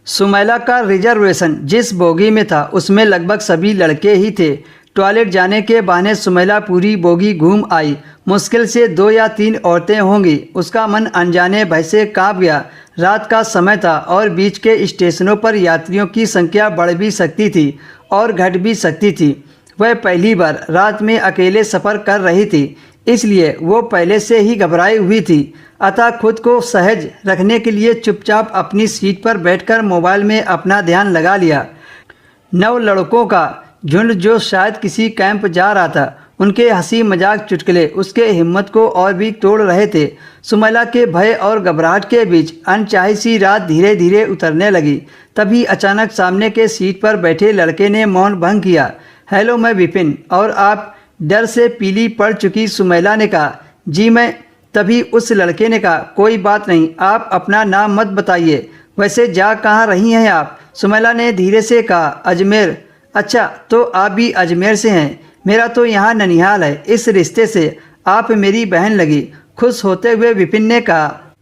सुमैला का रिजर्वेशन जिस बोगी में था उसमें लगभग सभी लड़के ही थे। टॉयलेट जाने के बहाने सुमैला पूरी बोगी घूम आई। मुश्किल से 2 या 3 औरतें होंगी। उसका मन अनजाने भय से काँप गया। रात का समय था और बीच के स्टेशनों पर यात्रियों की संख्या बढ़ भी सकती थी और घट भी सकती थी। वह पहली बार रात में अकेले सफ़र कर रही थी, इसलिए वो पहले से ही घबराई हुई थी। अतः खुद को सहज रखने के लिए चुपचाप अपनी सीट पर बैठकर मोबाइल में अपना ध्यान लगा लिया। 9 लड़कों का झुंड जो शायद किसी कैंप जा रहा था, उनके हंसी मजाक चुटकुले उसके हिम्मत को और भी तोड़ रहे थे। सुमैला के भय और घबराहट के बीच अनचाही सी रात धीरे धीरे उतरने लगी। तभी अचानक सामने के सीट पर बैठे लड़के ने मौन भंग किया। हेलो, मैं विपिन। और आप? डर से पीली पड़ चुकी सुमैला ने कहा। जी मैं। तभी उस लड़के ने कहा, कोई बात नहीं, आप अपना नाम मत बताइए। वैसे जा कहाँ रही हैं आप? सुमैला ने धीरे से कहा, अजमेर। अच्छा, तो आप भी अजमेर से हैं? मेरा तो यहाँ ननिहाल है। इस रिश्ते से आप मेरी बहन लगी। खुश होते हुए विपिन ने कहा।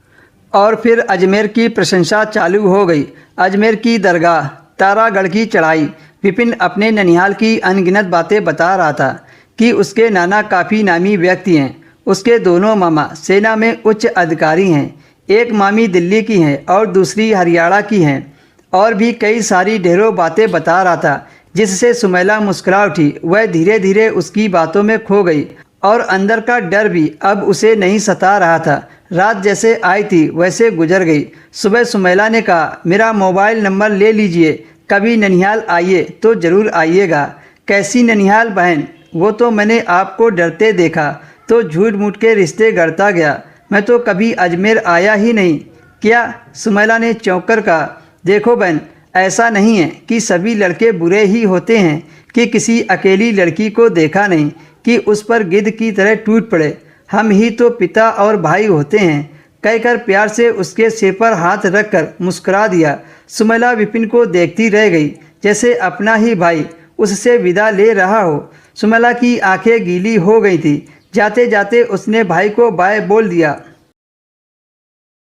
और फिर अजमेर की प्रशंसा चालू हो गई। अजमेर की दरगाह, तारागढ़ की चढ़ाई। विपिन अपने ननिहाल की अनगिनत बातें बता रहा था कि उसके नाना काफ़ी नामी व्यक्ति हैं। उसके दोनों मामा सेना में उच्च अधिकारी हैं। एक मामी दिल्ली की हैं और दूसरी हरियाणा की हैं। और भी कई सारी ढेरों बातें बता रहा था, जिससे सुमैला मुस्कुरा उठी। वह धीरे धीरे उसकी बातों में खो गई और अंदर का डर भी अब उसे नहीं सता रहा था। रात जैसे आई थी वैसे गुजर गई। सुबह सुमैला ने कहा, मेरा मोबाइल नंबर ले लीजिए, कभी ननिहाल आइए तो ज़रूर आइएगा। कैसी ननिहाल बहन? वो तो मैंने आपको डरते देखा तो झूठ मूठ के रिश्ते गढ़ता गया। मैं तो कभी अजमेर आया ही नहीं। क्या? सुमैला ने चौंक कर कहा। देखो बहन, ऐसा नहीं है कि सभी लड़के बुरे ही होते हैं कि किसी अकेली लड़की को देखा नहीं कि उस पर गिद्ध की तरह टूट पड़े। हम ही तो पिता और भाई होते हैं, कहकर प्यार से उसके सिर पर हाथ रखकर मुस्कुरा दिया। सुमैला विपिन को देखती रह गई, जैसे अपना ही भाई उससे विदा ले रहा हो। सुमैला की आंखें गीली हो गई थी। जाते जाते उसने भाई को बाय बोल दिया।